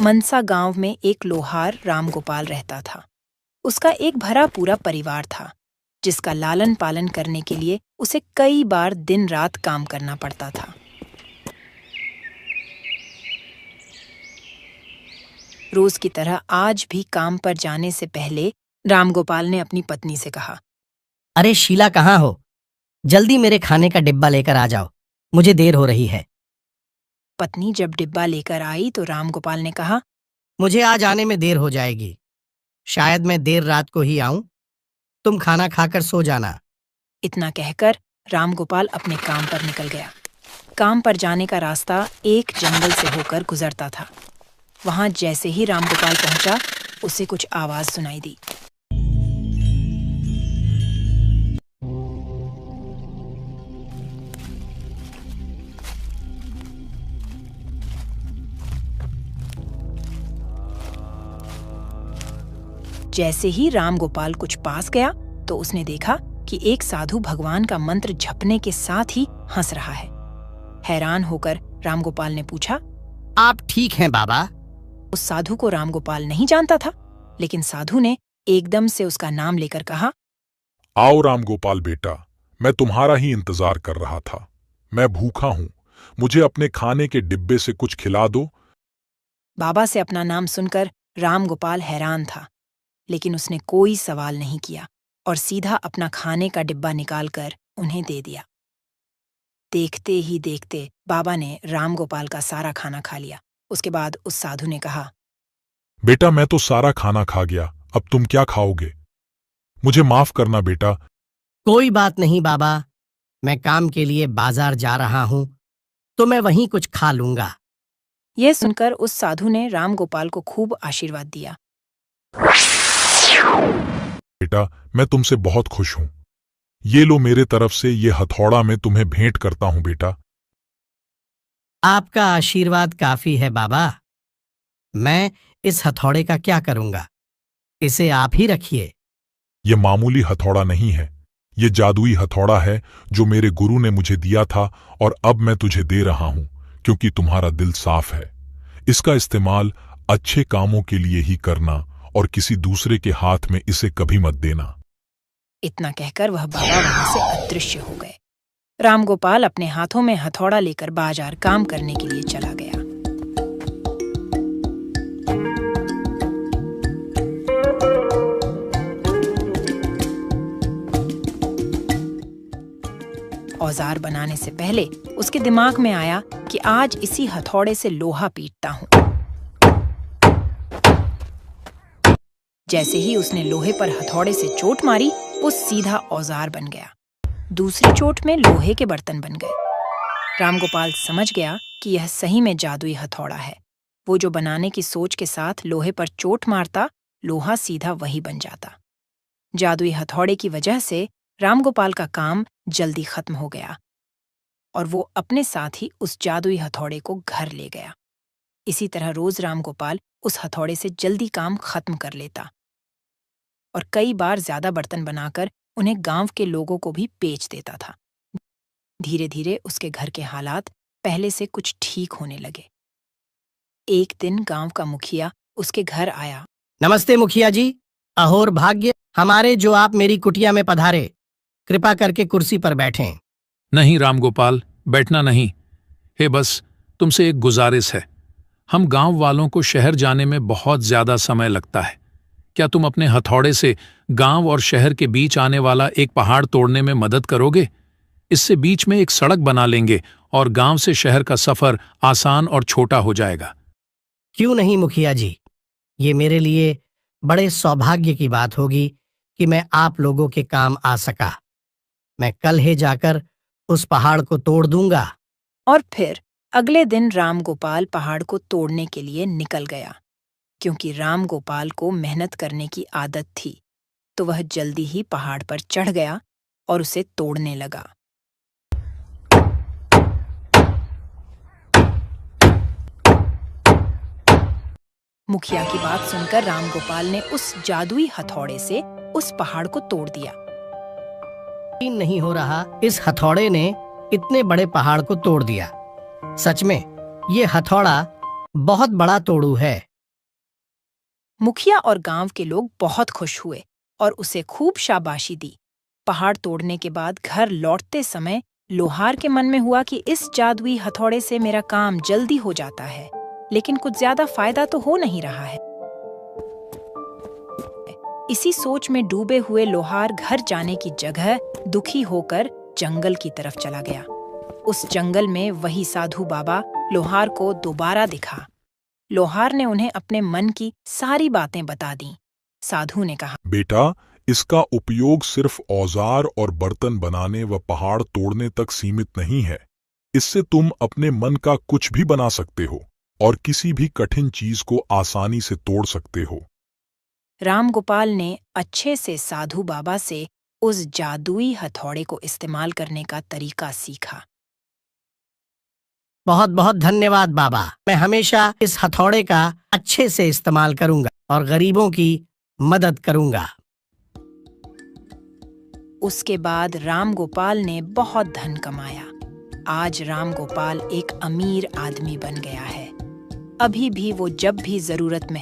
मनसा गांव में एक लोहार रामगोपाल रहता था। उसका एक भरा पूरा परिवार था, जिसका लालन पालन करने के लिए उसे कई बार दिन रात काम करना पड़ता था। रोज की तरह आज भी काम पर जाने से पहले रामगोपाल ने अपनी पत्नी से कहा, अरे शीला, कहाँ हो? जल्दी मेरे खाने का डिब्बा लेकर आ जाओ, मुझे देर हो रही है। पत्नी जब डिब्बा लेकर आई तो रामगोपाल ने कहा, मुझे आज आने में देर हो जाएगी, शायद मैं देर रात को ही आऊं। तुम खाना खाकर सो जाना। इतना कहकर रामगोपाल अपने काम पर निकल गया। काम पर जाने का रास्ता एक जंगल से होकर गुजरता था। वहां जैसे ही रामगोपाल पहुंचा, उसे कुछ आवाज सुनाई दी। जैसे ही रामगोपाल कुछ पास गया तो उसने देखा कि एक साधु भगवान का मंत्र जपने के साथ ही हंस रहा है। हैरान होकर रामगोपाल ने पूछा, आप ठीक हैं बाबा? उस साधु को रामगोपाल नहीं जानता था, लेकिन साधु ने एकदम से उसका नाम लेकर कहा, आओ रामगोपाल बेटा, मैं तुम्हारा ही इंतजार कर रहा था। मैं भूखा हूँ, मुझे अपने खाने के डिब्बे से कुछ खिला दो। बाबा से अपना नाम सुनकर रामगोपाल हैरान था, लेकिन उसने कोई सवाल नहीं किया और सीधा अपना खाने का डिब्बा निकालकर उन्हें दे दिया। देखते ही देखते बाबा ने रामगोपाल का सारा खाना खा लिया। उसके बाद उस साधु ने कहा, बेटा, मैं तो सारा खाना खा गया, अब तुम क्या खाओगे? मुझे माफ करना बेटा। कोई बात नहीं बाबा, मैं काम के लिए बाजार जा रहा हूं, तो मैं वहीं कुछ खा लूंगा। यह सुनकर उस साधु ने रामगोपाल को खूब आशीर्वाद दिया। बेटा, मैं तुमसे बहुत खुश हूं। ये लो, मेरे तरफ से ये हथौड़ा मैं तुम्हें भेंट करता हूं बेटा। आपका आशीर्वाद काफी है बाबा। मैं इस हथौड़े का क्या करूंगा? इसे आप ही रखिए। ये मामूली हथौड़ा नहीं है, ये जादुई हथौड़ा है जो मेरे गुरु ने मुझे दिया था और अब मैं तुझे दे रहा हूं, क्योंकि तुम्हारा दिल साफ है। इसका इस्तेमाल अच्छे कामों के लिए ही करना और किसी दूसरे के हाथ में इसे कभी मत देना। इतना कहकर वह बाबा वहां से अदृश्य हो गए। रामगोपाल अपने हाथों में हथौड़ा लेकर बाजार काम करने के लिए चला गया। औजार बनाने से पहले उसके दिमाग में आया कि आज इसी हथौड़े से लोहा पीटता हूं। जैसे ही उसने लोहे पर हथौड़े से चोट मारी, वो सीधा औजार बन गया। दूसरी चोट में लोहे के बर्तन बन गए। रामगोपाल समझ गया कि यह सही में जादुई हथौड़ा है। वो जो बनाने की सोच के साथ लोहे पर चोट मारता, लोहा सीधा वही बन जाता। जादुई हथौड़े की वजह से रामगोपाल का काम जल्दी खत्म हो गया और वो अपने साथ ही उस जादुई हथौड़े को घर ले गया। इसी तरह रोज रामगोपाल उस हथौड़े से जल्दी काम खत्म कर लेता और कई बार ज्यादा बर्तन बनाकर उन्हें गांव के लोगों को भी बेच देता था। धीरे धीरे उसके घर के हालात पहले से कुछ ठीक होने लगे। एक दिन गांव का मुखिया उसके घर आया। नमस्ते मुखिया जी, अहोर भाग्य हमारे जो आप मेरी कुटिया में पधारे। कृपा करके कुर्सी पर बैठें। नहीं रामगोपाल, बैठना नहीं है, बस तुमसे एक गुजारिश है। हम गांव वालों को शहर जाने में बहुत ज्यादा समय लगता है। क्या तुम अपने हथौड़े से गांव और शहर के बीच आने वाला एक पहाड़ तोड़ने में मदद करोगे? इससे बीच में एक सड़क बना लेंगे और गांव से शहर का सफर आसान और छोटा हो जाएगा। क्यों नहीं मुखिया जी, ये मेरे लिए बड़े सौभाग्य की बात होगी कि मैं आप लोगों के काम आ सका। मैं कल ही जाकर उस पहाड़ को तोड़ दूंगा। और फिर अगले दिन रामगोपाल पहाड़ को तोड़ने के लिए निकल गया। क्योंकि रामगोपाल को मेहनत करने की आदत थी, तो वह जल्दी ही पहाड़ पर चढ़ गया और उसे तोड़ने लगा। मुखिया की बात सुनकर रामगोपाल ने उस जादुई हथौड़े से उस पहाड़ को तोड़ दिया। यकीन नहीं हो रहा, इस हथौड़े ने इतने बड़े पहाड़ को तोड़ दिया। सच में ये हथौड़ा बहुत बड़ा तोड़ू है। मुखिया और गांव के लोग बहुत खुश हुए और उसे खूब शाबाशी दी। पहाड़ तोड़ने के बाद घर लौटते समय लोहार के मन में हुआ कि इस जादुई हथौड़े से मेरा काम जल्दी हो जाता है, लेकिन कुछ ज्यादा फायदा तो हो नहीं रहा है। इसी सोच में डूबे हुए लोहार घर जाने की जगह दुखी होकर जंगल की तरफ चला गया। उस जंगल में वही साधु बाबा लोहार को दोबारा दिखा। लोहार ने उन्हें अपने मन की सारी बातें बता दी। साधु ने कहा, बेटा, इसका उपयोग सिर्फ औजार और बर्तन बनाने व पहाड़ तोड़ने तक सीमित नहीं है। इससे तुम अपने मन का कुछ भी बना सकते हो और किसी भी कठिन चीज को आसानी से तोड़ सकते हो। रामगोपाल ने अच्छे से साधु बाबा से उस जादुई हथौड़े को इस्तेमाल करने का तरीका सीखा। बहुत बहुत धन्यवाद बाबा। मैं हमेशा इस हथौड़े का अच्छे से इस्तेमाल करूंगा और गरीबों की मदद करूंगा। उसके बाद रामगोपाल ने बहुत धन कमाया। आज रामगोपाल एक अमीर आदमी बन गया है। अभी भी वो जब भी जरूरत में